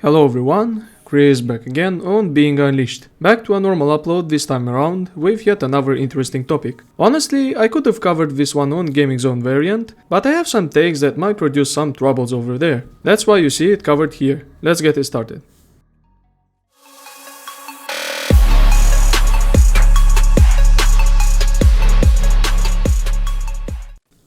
Hello everyone, Chris back again on Being Unleashed. Back to a normal upload this time around with yet another interesting topic. Honestly, I could have covered this one on Gaming Zone variant, but I have some takes that might produce some troubles over there. That's why you see it covered here. Let's get it started.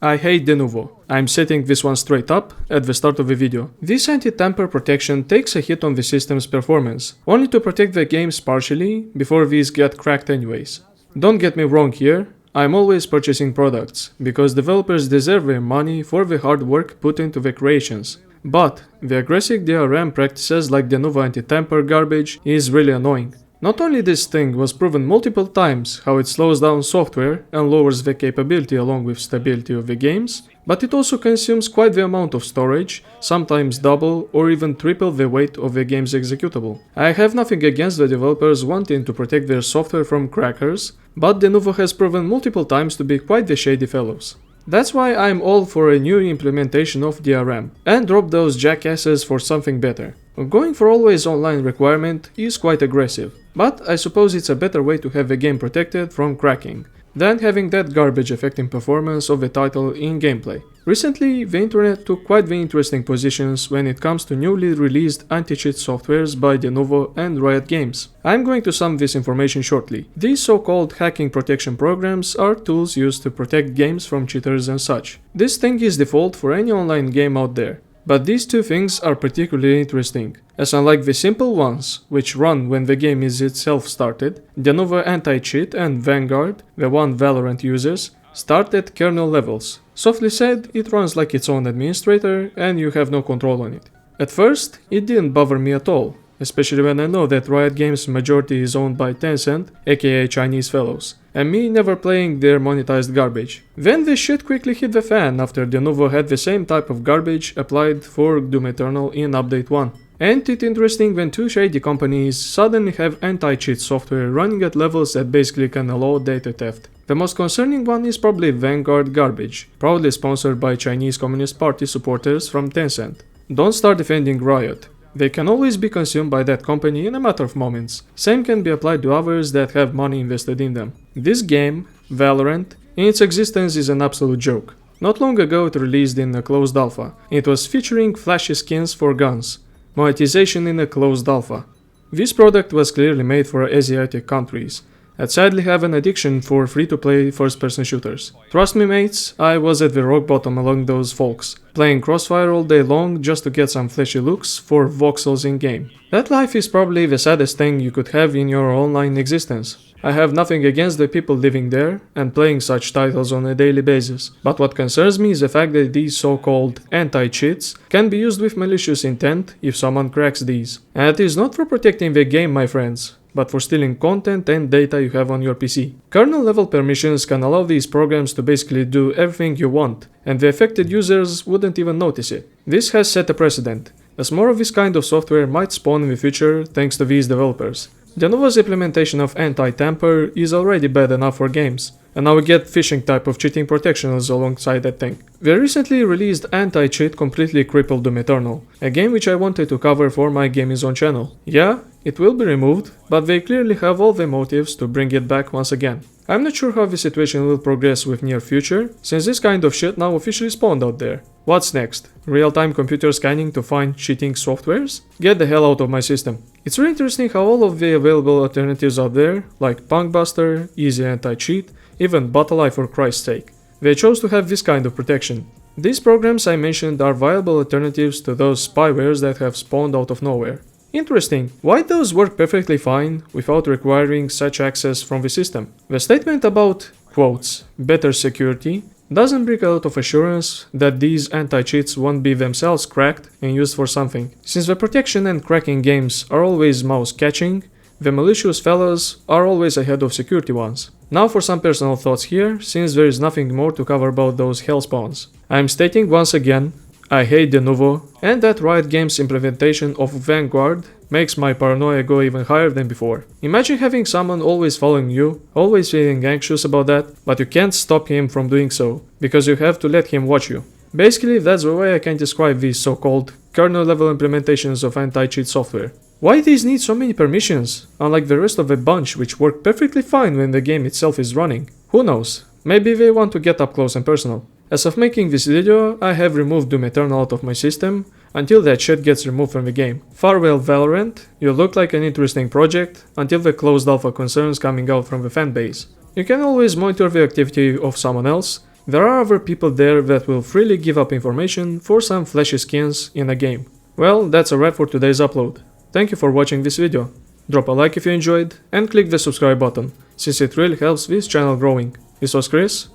I hate Denuvo. I'm setting this one straight up at the start of the video. This anti-tamper protection takes a hit on the system's performance, only to protect the games partially before these get cracked anyways. Don't get me wrong here, I'm always purchasing products, because developers deserve their money for the hard work put into the creations. But the aggressive DRM practices like Denuvo anti-tamper garbage is really annoying. Not only this thing was proven multiple times how it slows down software and lowers the capability along with stability of the games, but it also consumes quite the amount of storage, sometimes double or even triple the weight of the game's executable. I have nothing against the developers wanting to protect their software from crackers, but Denuvo has proven multiple times to be quite the shady fellows. That's why I'm all for a new implementation of DRM, and drop those jackasses for something better. Going for always online requirement is quite aggressive, but I suppose it's a better way to have the game protected from cracking than having that garbage affecting performance of the title in gameplay. Recently, the internet took quite the interesting positions when it comes to newly released AntiCheat Softwares by Nouveau and Riot Games. I'm going to sum this information shortly. These so-called hacking protection programs are tools used to protect games from cheaters and such. This thing is default for any online game out there. But these two things are particularly interesting, as unlike the simple ones, which run when the game is itself started, Denuvo AntiCheat and Vanguard, the one Valorant uses, start at kernel levels. Softly said, it runs like its own administrator and you have no control on it. At first, it didn't bother me at all, especially when I know that Riot Games' majority is owned by Tencent, aka Chinese fellows, and me never playing their monetized garbage. Then this shit quickly hit the fan after Denuvo had the same type of garbage applied for Doom Eternal in Update 1. And it's interesting when two shady companies suddenly have anti-cheat software running at levels that basically can allow data theft. The most concerning one is probably Vanguard garbage, proudly sponsored by Chinese Communist Party supporters from Tencent. Don't start defending Riot. They can always be consumed by that company in a matter of moments. Same can be applied to others that have money invested in them. This game, Valorant, in its existence is an absolute joke. Not long ago it released in a closed alpha. It was featuring flashy skins for guns. Monetization in a closed alpha. This product was clearly made for Asiatic countries, that sadly have an addiction for free-to-play first-person shooters. Trust me mates, I was at the rock bottom along those folks, playing Crossfire all day long just to get some flashy looks for voxels in-game. That life is probably the saddest thing you could have in your online existence. I have nothing against the people living there and playing such titles on a daily basis, but what concerns me is the fact that these so-called anti-cheats can be used with malicious intent if someone cracks these. And it is not for protecting the game, my friends, but for stealing content and data you have on your PC. Kernel-level permissions can allow these programs to basically do everything you want, and the affected users wouldn't even notice it. This has set a precedent, as more of this kind of software might spawn in the future thanks to these developers. Denuvo's implementation of anti-tamper is already bad enough for games, and now we get phishing type of cheating protections alongside that thing. The recently released anti-cheat completely crippled Doom Eternal, a game which I wanted to cover for my Gaming Zone channel. Yeah, it will be removed, but they clearly have all the motives to bring it back once again. I'm not sure how the situation will progress with near future, since this kind of shit now officially spawned out there. What's next? Real-time computer scanning to find cheating softwares? Get the hell out of my system. It's really interesting how all of the available alternatives out there, like Punkbuster, Easy Anti-Cheat, even Botalife for Christ's sake, they chose to have this kind of protection. These programs I mentioned are viable alternatives to those spywares that have spawned out of nowhere. Interesting, why those work perfectly fine without requiring such access from the system? The statement about, quotes, better security doesn't bring a lot of assurance that these anti-cheats won't be themselves cracked and used for something. Since the protection and cracking games are always mouse catching, the malicious fellas are always ahead of security ones. Now for some personal thoughts here, since there is nothing more to cover about those hellspawns. I'm stating once again, I hate Denuvo, and that Riot Games' implementation of Vanguard makes my paranoia go even higher than before. Imagine having someone always following you, always feeling anxious about that, but you can't stop him from doing so, because you have to let him watch you. Basically, that's the way I can describe these so-called kernel-level implementations of anti-cheat software. Why these need so many permissions, unlike the rest of the bunch which work perfectly fine when the game itself is running? Who knows, maybe they want to get up close and personal. As of making this video, I have removed Doom Eternal out of my system, until that shit gets removed from the game. Farewell Valorant, you look like an interesting project, until the closed alpha concerns coming out from the fanbase. You can always monitor the activity of someone else. There are other people there that will freely give up information for some flashy skins in a game. Well, that's a wrap for today's upload. Thank you for watching this video. Drop a like if you enjoyed, and click the subscribe button, since it really helps this channel growing. This was Chris,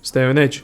stay on edge.